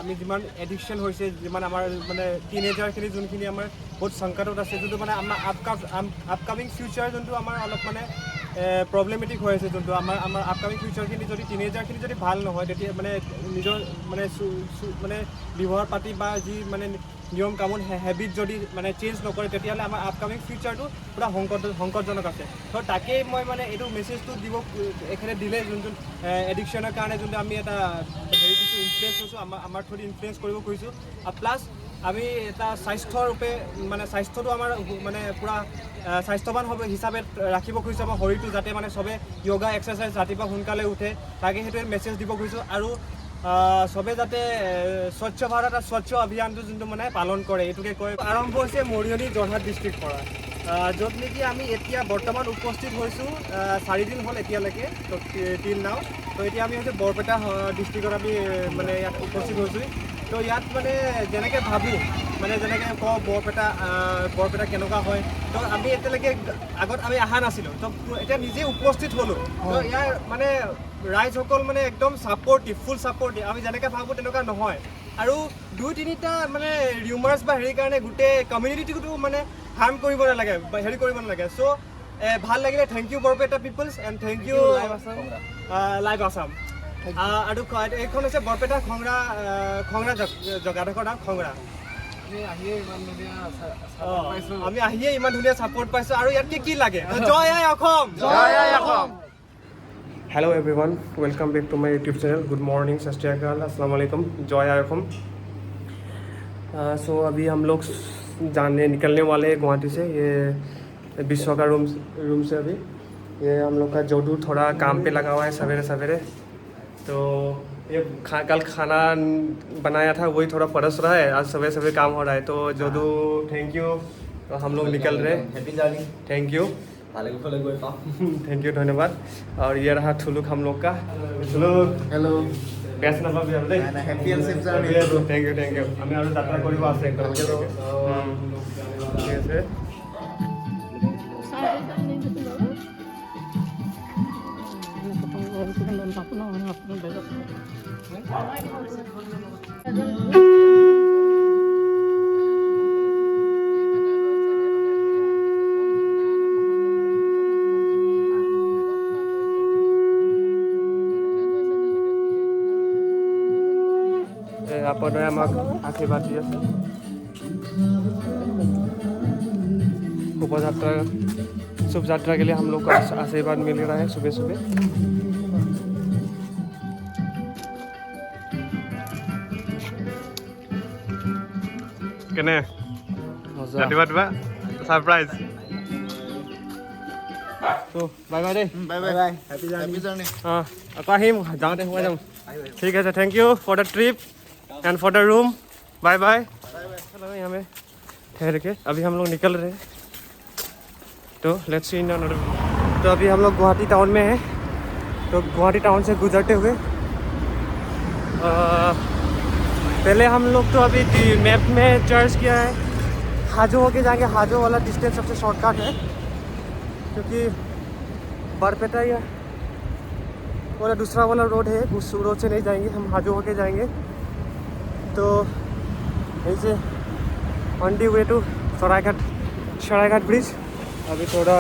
আমি যিমান এডিকশ্যন হৈছে, যিমান আমাৰ মানে টিনেজাৰখিনি যোনখিনি আমাৰ বহুত সংকটত আছে, যোনটো মানে আমাৰ আপকামিং ফিউচাৰ যোনটো আমাৰ অলপ মানে প্ৰব্লেমেটিক হৈ আছে, যোনটো আমাৰ আপকামিং ফিউচাৰখিনি যদি টিনেজাৰখিনি যদি ভাল নহয়, তেতিয়া মানে নিজৰ মানে মানে ব্যৱহাৰ পাতি বা যি মানে নিয়ম কানুন হেবিট যদি মানে চেঞ্জ নকৰে, তেতিয়াহ'লে আমাৰ আপকামিং ফিউচাৰটো পূৰা সংকটজনক আছে। তো তাকেই মই মানে এইটো মেছেজটো দিব এখানে দিলে, যোনটো এডিকশ্যনৰ কাৰণে যোনটো আমি এটা হেৰি দিছোঁ, ইনফ্লুৱেঞ্চ হৈছোঁ, আমাৰ থ্ৰুদি ইনফ্লুৱেঞ্চ কৰিব খুজিছোঁ। আৰু প্লাছ আমি এটা স্বাস্থ্যৰূপে মানে স্বাস্থ্যটো আমাৰ মানে পূৰা স্বাস্থ্যৱান হ'ব হিচাপে ৰাখিব খুজিছোঁ আমাৰ শৰীৰটো, যাতে মানে চবে য়োগা এক্সাৰচাইজ ৰাতিপুৱা সোনকালে উঠে, তাকে সেইটোৱে মেছেজ দিব খুজিছোঁ। আৰু চবে যাতে স্বচ্ছ ভাৰত আৰু স্বচ্ছ অভিযানটো যোনটো মানে পালন কৰে, এইটোকে কয়। আৰম্ভ হৈছে মৰিয়নি যোৰহাট ডিষ্ট্ৰিক্ট পৰা, য'ত নেকি আমি এতিয়া বৰ্তমান উপস্থিত হৈছোঁ 4 দিন হ'ল এতিয়ালৈকে, তো টিল নাও। তো এতিয়া আমি হৈছে বৰপেটা ডিষ্ট্ৰিক্টত আমি মানে ইয়াত উপস্থিত হৈছোঁ। তো ইয়াত মানে যেনেকৈ ভাবোঁ, মানে যেনেকৈ কওঁ বৰপেটা কেনেকুৱা হয়, তো আমি এতিয়ালৈকে আগত আমি অহা নাছিলোঁ, তো এতিয়া নিজে উপস্থিত হ'লোঁ। তো ইয়াৰ মানে ৰাইজসকল মানে একদম ছাপৰ্টিভ, ফুল ছাপৰ্টিভ। আমি যেনেকৈ ভাবোঁ তেনেকুৱা নহয়। আৰু 2-3টা মানে ৰিউমাৰ্ছ বা হেৰিৰ কাৰণে গোটেই কমিউনিটিটো মানে হাৰ্ম কৰিব নালাগে বা হেৰি কৰিব নালাগে। চ' ভাল লাগিলে। Thank you Barpeta peoples and thank you live Assam. আৰু এইখন হৈছে বৰপেটা খংৰা জগাডোখৰ নাম খংৰা। আমি আহিয়ে ইমান ধুনীয়া ছাপোৰ্ট পাইছোঁ, আৰু ইয়াতকৈ কি লাগে? জয় আই অসম! জয় আই Assam! Hello everyone, welcome back to my YouTube channel. Good morning, Sat Sri अकाल, अस्सलाम वालेकुम, जय आयखम। सो अभी हम लोग निकलने वाले हैं गुवाहाटी से। ये विश्व का रूम से अभी ये हम लोग का जोडू थोड़ा काम पे लगा हुआ है सवेरे सवेरे। तो ये कल खाना बनाया था, वही थोड़ा परस रहा है, आज सवेरे सवेरे काम हो रहा है। तो जोडू थैंक यू। तो हम लोग निकल रहे हैं। Happy journey. Thank you, thank you, धन्यवाद। और ये रहा ठुलुक हम लोग का। ठुलुक हेलो, कैसे ना बाबू हम लोग happy and safe journey. Thank you हमें और यात्रा करिबो আছে একদম ঠিক আছে। आपने আমাক आशीर्वाद दी আছে। शुभ यात्रा के लिए हम लोग को आशीर्वाद मिल रहा है सुबह सुबह। केने रातिपुৱা सरप्राइज। तो बाय बाय दे, बाय बाय, हैप्पी जर्नी। हाँ আকৌ আহিম, যাওঁতে সোমাই যাম। ঠিক আছে, thank you for the trip and for the room. Bye bye. चलो यहाँ में ठहर के अभी हम लोग निकल रहे हैं। तो लेट्स सी इन अनदर। तो अभी हम लोग गुवाहाटी टाउन में हैं। तो गुवाहाटी टाउन से गुजरते हुए पहले हम लोग तो अभी मैप में सर्च किया है, हाजो होके जाएंगे। हाजो वाला डिस्टेंस सबसे शॉर्टकट है, क्योंकि बरपेटा या वाला दूसरा वाला रोड है, उस रोड से नहीं जाएंगे, हम हाजो होके जाएंगे। तो यहीं से on the way to Saraighat bridge. अभी थोड़ा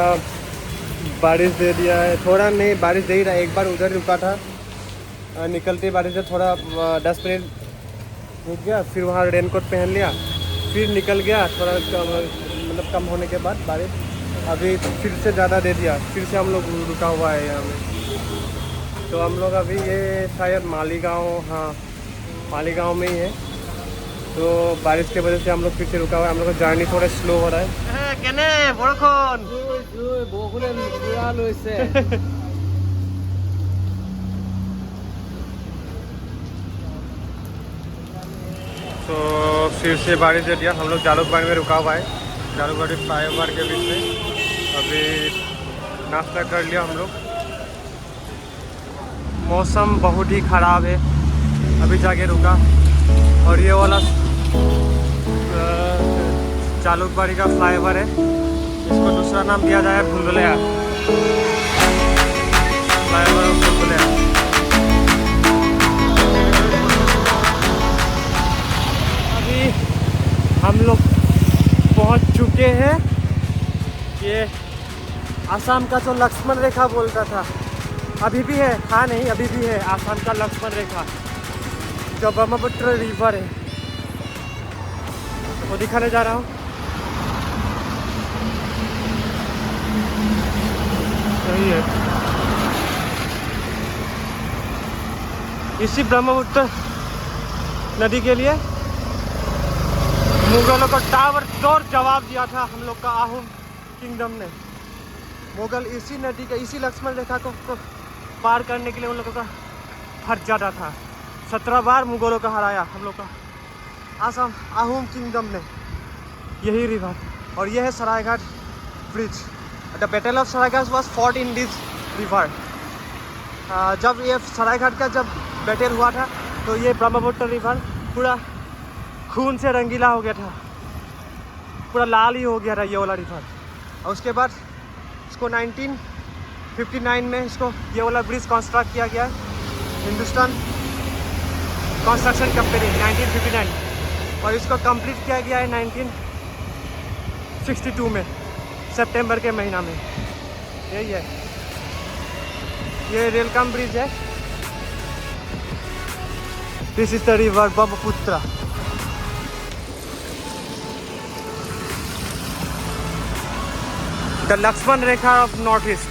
बारिश दे दिया है, थोड़ा नहीं बारिश दे ही रहा है। एक बार उधर रुका था, निकलते बारिश से थोड़ा 10 मिनट रुक गया, फिर वहाँ रेनकोट पहन लिया, फिर निकल गया। थोड़ा मतलब कम होने के बाद बारिश अभी फिर से ज़्यादा दे दिया, फिर से हम लोग रुका हुआ है यहाँ में। तो हम लोग अभी ये शायद मालीगांव, हाँ मालीगांव में ही है। तो बारिश के वजह से हम लोग फिर से रुका हुआ है। हम लोग का जर्नी थोड़ा स्लो हो रहा है। केने बरखन बरखुने पूरा लैसे। तो फिर से बारिश दे दिया। हम लोग जालुकबाड़ी में रुका हुआ है, जालुकबाड़ी फ्लाईओवर के बीच में। अभी नाश्ता कर लिया हम लोग। मौसम बहुत ही ख़राब है, अभी जाके रुका। और ये वाला जालुकबाड़ी का फ्लाईओवर है, इसको दूसरा नाम दिया जाए भूलभुलैया, फ्लाईओवर भूलभुलैया। हम लोग पहुंच चुके हैं। ये आसाम का जो लक्ष्मण रेखा बोलता था, अभी भी है, हाँ नहीं अभी भी है आसाम का लक्ष्मण रेखा, जो ब्रह्मपुत्र रिवर है, वो दिखाने जा रहा हूँ। यही है, इसी ब्रह्मपुत्र नदी के लिए मुगलों को ताबड़तोड़ जवाब दिया था हम लोग का आहूम किंगडम ने। मुगल इसी नदी का, इसी लक्ष्मण रेखा को पार करने के लिए उन लोगों का हट जाता था। 17 बार मुगलों को हराया हम लोग का आसाम आहूम किंगडम ने, यही रिवर। और यह है Saraighat bridge. The battle of Saraighat was fought in this river. जब ये सरायघाट का जब बैटल हुआ था तो ये ब्रह्मपुत्र रिवर पूरा खून से रंगीला हो गया था, पूरा लाल ही हो गया था ये वाला रिवर। और उसके बाद इसको 1959 में इसको ये वाला ब्रिज कंस्ट्रक्ट किया गया, हिंदुस्तान कंस्ट्रक्शन कंपनी 1959, और इसको कंप्लीट किया गया है 1962 में सितंबर के महीना में। यही है, ये रेलकम ब्रिज है। This is the river Brahmaputra. The Lakshman Rekha of north east.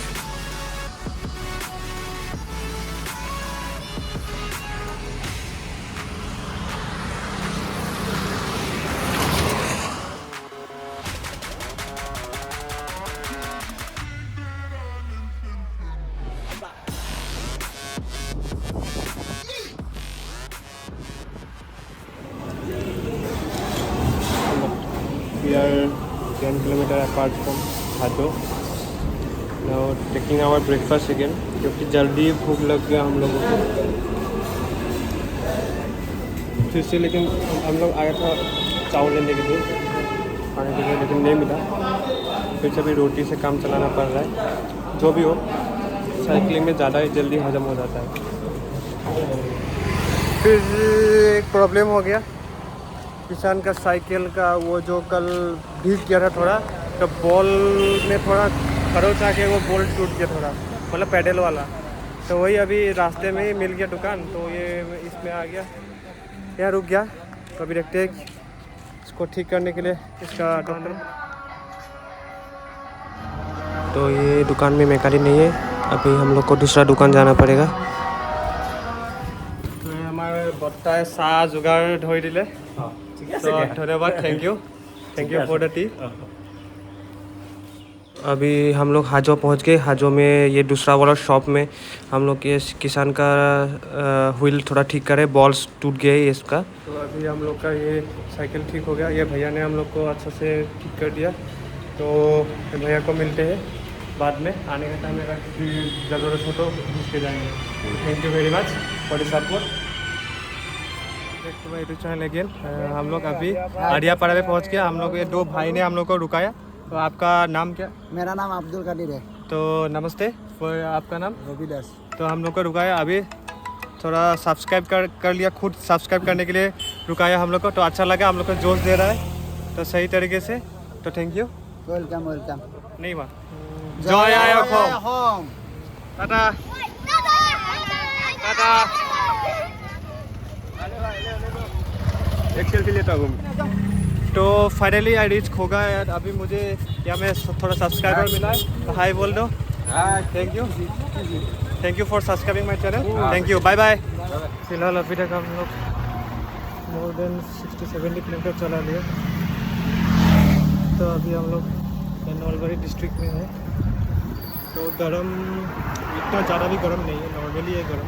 We are 10 kilometers apart from Hajo. Now taking our breakfast again, क्योंकि जल्दी भूख लग गया हम लोगों को फिर से। लेकिन हम लोग आया था चावल लेने के लिए, खाने के लिए, लेकिन नहीं मिला। फिर से भी रोटी से काम चलाना पड़ रहा है। जो भी हो, साइकिलिंग में ज़्यादा ही जल्दी हजम हो जाता है। फिर एक प्रॉब्लम हो गया, किसान का साइकिल का वो जो कल भीग गया था थोड़ा, तो बॉल में थोड़ा खरोच आके वो बॉल टूट गया थोड़ा, मतलब पैडल वाला। तो वही अभी रास्ते में ही मिल गया दुकान, तो ये इसमें आ गया, यहाँ रुक गया। तो अभी देखते हैं इसको ठीक करने के लिए इसका डॉक्टर। तो ये दुकान में मैकेनिक नहीं है, अभी हम लोग को दूसरा दुकान जाना पड़ेगा। तो हमारे बत्ताए चाह जोगार धरि दिले, तो धन्यवाद, thank you for the T. अभी हम लोग हाजो पहुंच गए। हाजो में ये दूसरा वाला शॉप में हम लोग ये किसान का व्हील थोड़ा ठीक करे, बॉल्स टूट गए इसका। तो अभी हम लोग का ये साइकिल ठीक हो गया, ये भैया ने हम लोग को अच्छा से ठीक कर दिया। तो भैया को मिलते हैं बाद में, आने का टाइम अगर ज़रूरत हो तो पूछ के जाएंगे। Thank you very much for the support. Again हम लोग अभी आडियापाड़ा में पहुंच गया। हम लोग ये दो भाई ने हम लोग को रुकाया। तो आपका नाम क्या? मेरा नाम अब्दुल कदीर है। तो नमस्ते, और आपका नाम? रविदास। तो हम लोग को रुकाया, अभी थोड़ा सब्सक्राइब कर लिया, खुद सब्सक्राइब करने के लिए रुकाया हम लोग को। तो अच्छा लगा, हम लोग को जोश दे रहा है तो सही तरीके से। तो थैंक यू, वेलकम वेलकम। नहीं माँ, जय आय होम, टाटा टाटा। एक सेल्फी लेता हूँ। तो फाइनली आई रीच खोगा यार। अभी मुझे यहाँ में थोड़ा सब्सक्राइबर मिला है, तो हाय बोल दो। Thank you for subscribing my channel, thank you, bye bye. फिलहाल अभी तक हम लोग मोर देन 60-70 किलोमीटर चला लिया। तो अभी हम लोग नलबारी डिस्ट्रिक्ट में है। तो गरम इतना ज़्यादा भी गरम नहीं है, नॉर्मली है गरम,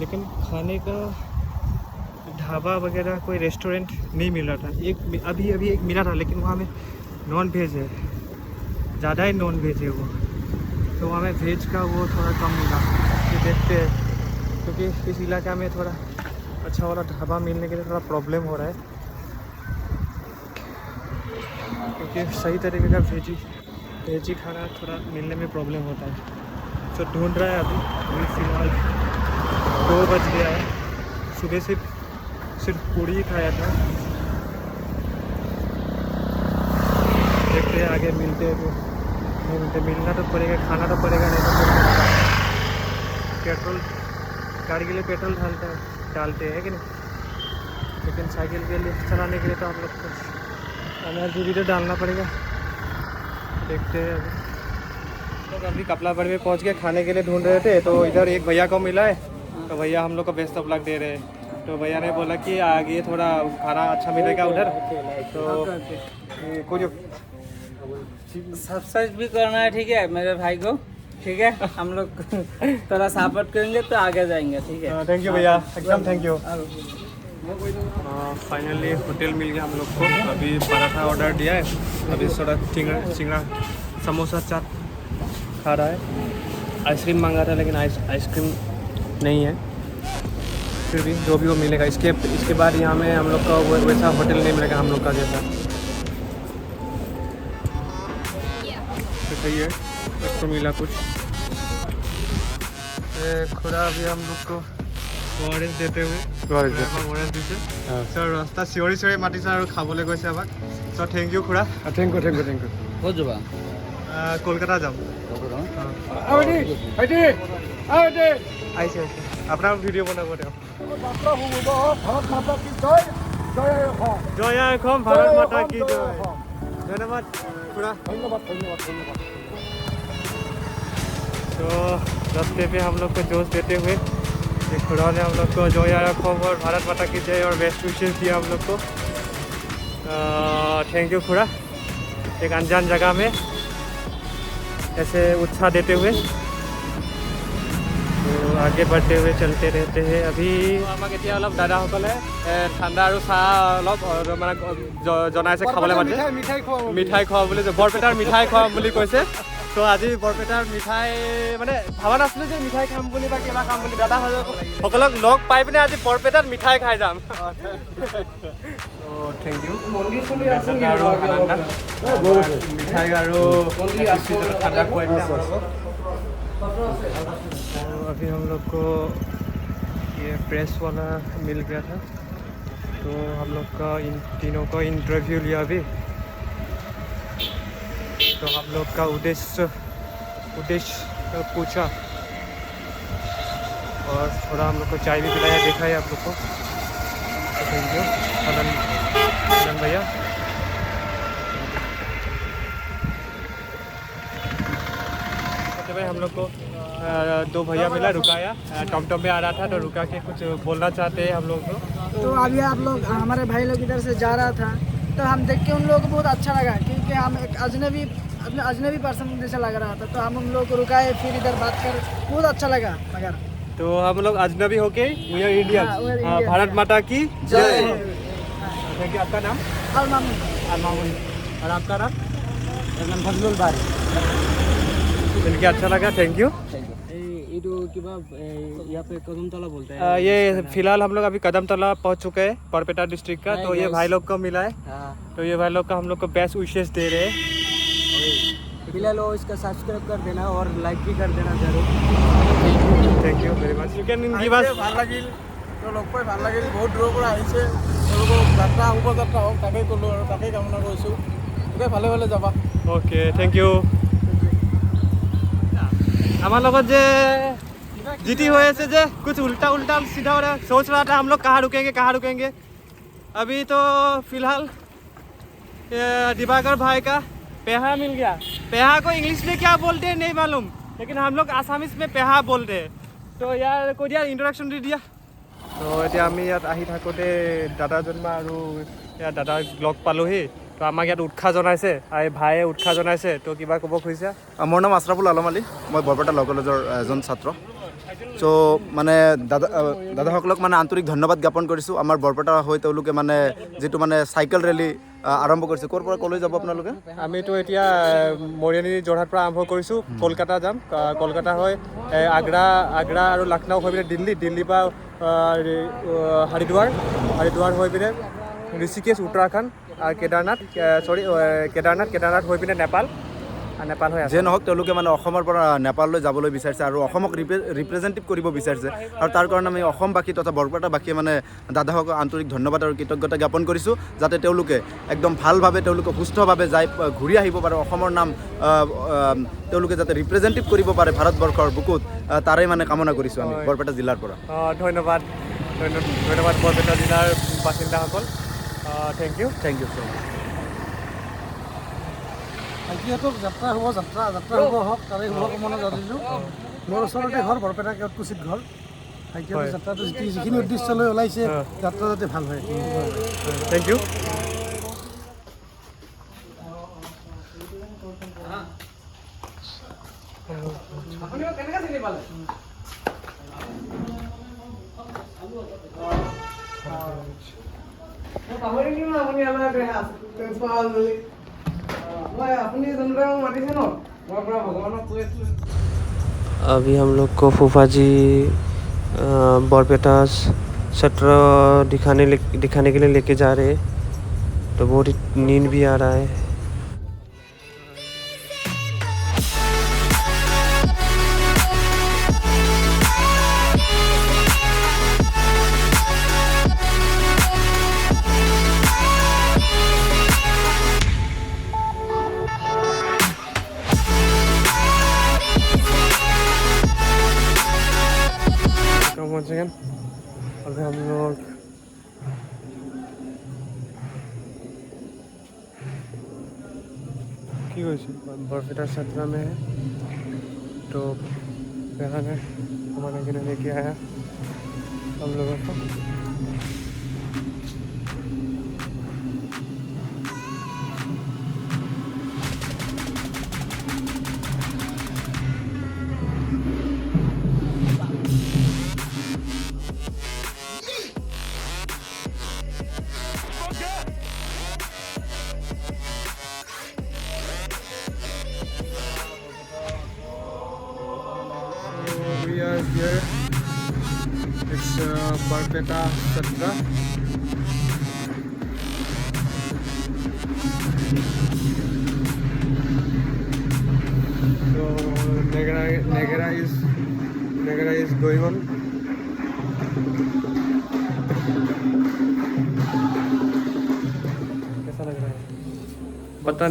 लेकिन खाने का ढाबा वगैरह कोई रेस्टोरेंट नहीं मिल रहा था। अभी एक मिला था, लेकिन वहाँ में नॉन वेज है, ज़्यादा ही नॉन वेज है वो। तो वहाँ में वेज का वो थोड़ा कम मिला। ये देखते हैं, क्योंकि इस इलाका में थोड़ा अच्छा वाला ढाबा मिलने के लिए थोड़ा प्रॉब्लम हो रहा है, क्योंकि सही तरीके का वेजी खाना थोड़ा मिलने में प्रॉब्लम होता है। तो ढूंढ रहा है अभी फिलहाल 2 बज गया है। सुबह से सिर्फ पूड़ी ही खाया था, देखते हैं आगे मिलते हैं तो नहीं मिलते, मिलना तो पड़ेगा, खाना तो पड़ेगा, नहीं तो पेट्रोल गाड़ी के लिए पेट्रोल डालते हैं कि नहीं, लेकिन साइकिल के लिए चलाने के लिए तो हम लोग को एनर्जी भी तो डालना पड़ेगा। देखते हैं अभी लोग अभी कपलाबाड़ी में पहुंच के खाने के लिए ढूंढ रहे थे, तो इधर एक भैया को मिला है, तो भैया हम लोग को बेस्ट ऑफ लक दे रहे हैं। तो भैया ने बोला कि आगे थोड़ा खाना अच्छा मिलेगा उधर, तो कुछ सब्सक्राइब भी करना है, ठीक है मेरे भाई को, ठीक है हम लोग थोड़ा सपोर्ट करेंगे तो आगे जाएंगे, ठीक है। थैंक यू भैया, एकदम थैंक यू। फाइनली होटल मिल गया हम लोग को। अभी पराठा ऑर्डर दिया है, अभी थोड़ा चिंगड़ा समोसा चाट खा रहा है। आइसक्रीम मांगा था लेकिन आइसक्रीम नहीं है, फिर भी जो भी वो मिलेगा। इसके बाद यहाँ में हम लोग का वैसा होटल नहीं मिलेगा हम लोग का जैसा, तो सही है तो मिला कुछ। खुदा अभी हम लोग को ORS देते हुए ORS দিছে सर रास्ता চিঞৰি চিঞৰি মাতিছে আৰু খাবলৈ গৈছে আমাক। সো থেংক ইউ খুৰা। থেংক ইউ हो जावा কলকাতা যাম। আহিছে আপোনাৰ ভিডিঅ' বনাব দিয়ক। জয় অসম, ভাৰত মাতা কি জয়। ধন্যবাদ খুৰা। तो रास्ते पे हम लोग को जोश देते हुए एक खुदा ने हम लोग को जय असम और भारत माता की जय और बेस्ट विशेष दिया हम लोग को। थैंक यू खुदा, एक अनजान जगह में ऐसे उत्साह देते हुए। तो आगे बढ़ते हुए चलते रहते हैं। अभी আমাক এতিয়া অলপ দাদাসকলে ঠাণ্ডা আৰু চাহ অলপ মানে জনাইছে খাবলৈ মাতে, মিঠাই খোৱা বুলি, বৰপেটাৰ মিঠাই খোৱাম বুলি কৈছে। তো আজি বৰপেটাৰ মিঠাই মানে ভাবা নাছিলোঁ যে মিঠাই খাম বুলি বা কিবা খাম বুলি, দাদাসকলক লগ পাই পিনে আজি বৰপেটাত মিঠাই খাই যাম। থেংক ইউ আৰু মিঠাই আৰু ঠাণ্ডা খুৱাই দিলে আপোনালোকক। अभी हम लोग को ये प्रेस वाला मिल गया था, तो हम लोग का इन तीनों का इंटरव्यू लिया अभी। तो हम लोग का उद्देश्य पूछा और थोड़ा हम लोग को चाय भी पिलाया, देखा है आप लोग को। थैंक यू आनंद भैया। हम लोग को दो भैया मिला, रुकाया टमटम में आ रहा था, तो रुका के कुछ बोलना चाहते हैं हम लोग को। तो अभी आप लोग, हमारे भाई लोग इधर से जा रहा था, तो हम देख के उन लोगों को बहुत अच्छा लगा, क्योंकि हम एक अजनबी पर्सन जैसा लग रहा था, तो हम उन लोगों को रुकाए, फिर इधर बात कर, बहुत अच्छा लगा। मगर तो हम लोग अजनबी होके वी आर इंडियन। हाँ, we are Indian। भारत माता की जय। Thank you. आपका नाम? अलमामुन। और आपका नाम? मेरा नाम फजलुल बारी। मिलके अच्छा लगा, थैंक यू। यहाँ पे कदमतला बोलते हैं। ये फिलहाल हम लोग अभी कदमतला पहुंच चुके हैं, बरपेटा डिस्ट्रिक्ट का। तो ये भाई लोग को मिला है, तो ये भाई लोग का हम लोग को बेस्ट विशेष दे रहे हैं। फिलहाल वो इसका सब्सक्राइब कर देना और लाइक भी कर देना जरूर। Thank you very much. You can give us. ভাল লাগিল, তো লগ পাই ভাল লাগিল। বহুত দূৰৰ পৰা আহিছে, তেওঁলোকক যাত্ৰা শুভযাত্ৰা হওক তাকেই ক'লোঁ আৰু তাকেই কামনা কৰিছোঁ। গতিকে ভালে ভালে যাবা। Okay thank you. हमारे लोग जे जीती हुए से जे कुछ उल्टा सीधा हो रहा है। सोच रहा था हम लोग कहाँ रुकेंगे। अभी तो फिलहाल दिवाकर भाई का पेहा मिल गया। पेहा को इंग्लिश में क्या बोलते हैं नहीं मालूम, लेकिन हम लोग आसामीज में पेहा बोलते हैं। तो यार কৈ দিয়া, ইন্ট্ৰডাকশ্যন দি দিয়া। তো এতিয়া আমি ইয়াত আহি থাকোঁতে দাদাজনমা আৰু ইয়াত দাদাক লগ পালোহি। তো আমাক ইয়াত উৎসাহ জনাইছে, আৰু ভাইয়ে উৎসাহ জনাইছে। তো কিবা ক'ব খুজিছা? মোৰ নাম আছৰাফুল আলম আলী, মই বৰপেটা ল' কলেজৰ এজন ছাত্ৰ। চ' মানে দাদাসকলক মানে আন্তৰিক ধন্যবাদ জ্ঞাপন কৰিছোঁ। আমাৰ বৰপেটা হৈ তেওঁলোকে মানে যিটো মানে চাইকেল ৰেলী আৰম্ভ কৰিছে। ক'ৰ পৰা ক'লৈ যাব আপোনালোকে? আমিতো এতিয়া মৰিয়নি যোৰহাট পৰা আৰম্ভ কৰিছোঁ, কলকাতা যাম। কলকাতা হৈ আগ্ৰা আৰু লক্ষ্ণৌ হৈ পিনে দিল্লীৰ পৰা হৰিদ্বাৰ হৈ পিনে ঋষিকেশ উত্তৰাখণ্ড আৰু কেদাৰনাথ হৈ পিনে নেপাল। নেপাল হৈ আছে যে নহওক তেওঁলোকে মানে অসমৰ পৰা নেপাললৈ যাবলৈ বিচাৰিছে আৰু অসমক ৰিপ্ৰেজেণ্টেটিভ কৰিব বিচাৰিছে আৰু তাৰ কাৰণে আমি অসমবাসী তথা বৰপেটাবাসীয়ে মানে দাদাসকলক আন্তৰিক ধন্যবাদ আৰু কৃতজ্ঞতা জ্ঞাপন কৰিছোঁ যাতে তেওঁলোকে একদম ভালভাৱে তেওঁলোকে সুস্থভাৱে যাই ঘূৰি আহিব পাৰে অসমৰ নাম তেওঁলোকে যাতে ৰিপ্ৰেজেণ্টেটিভ কৰিব পাৰে ভাৰতবৰ্ষৰ বুকুত তাৰে মানে কামনা কৰিছোঁ আমি বৰপেটা জিলাৰ পৰা ধন্যবাদ ধন্যবাদ বৰপেটা জিলাৰ বাসিন্দাসকল থেংক ইউ ছ' মাছ ভাইটিহঁতক যাত্ৰা হ'ব হওক তাৰে শুভকামনা জনাইছোঁ মোৰ ওচৰতে ঘৰ বৰপেটা কেওটকুচিত ঘৰ ভাইটিহঁতৰ যাত্ৰাটো যিখিনি উদ্দেশ্য লৈ ওলাইছে যাত্ৰা যাতে ভাল হয় থেংক ইউ अभी हम लोग को फूफा जी बरपेटा सत्र दिखाने के लिए लेके जा रहे हैं तो बहुत नींद भी आ रहा है once again अभी हम लोग बरपेटा सत्र में है तो यहाँ ने घुमाने के लिए लेके आया हम लोगों को we are here. It's Barbeta Satra. So Negara is going on. कैसा लग रहा है? पता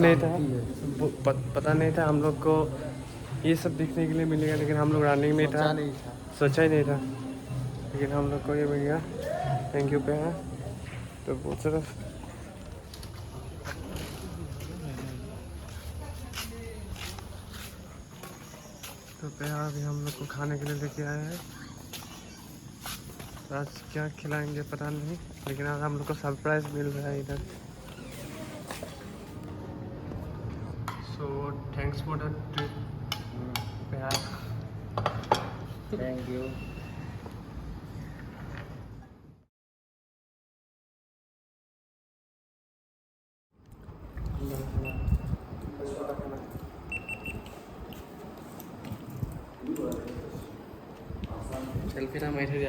नहीं था हम लोग को ये सब देखने के लिए मिलेगा लेकिन हम लोग रनिंग में था सोचा ही नहीं था लेकिन हम लोग को ये मिल गया थैंक यू पे है तो बहुत सारा तो पे अभी हम लोग को खाने के लिए लेके आए हैं आज क्या खिलाएंगे पता नहीं लेकिन आज हम लोग को सरप्राइज मिल रहा है इधर so thanks for the trip thank you selfie ना मारी थी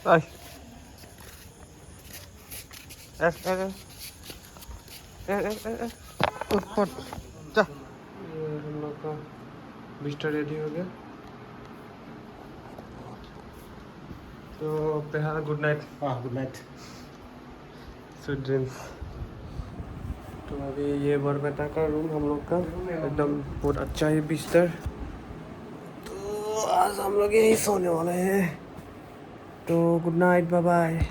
Bye. ऊपर जा हम लोग का बिस्तर रेडी हो गया तो पेहा good night good night sweet dreams तो अभी ये बरपेटा का रूम हम लोग का एकदम बहुत अच्छा है बिस्तर तो आज हम लोग यहीं सोने वाले हैं तो गुड नाइट बाय बाय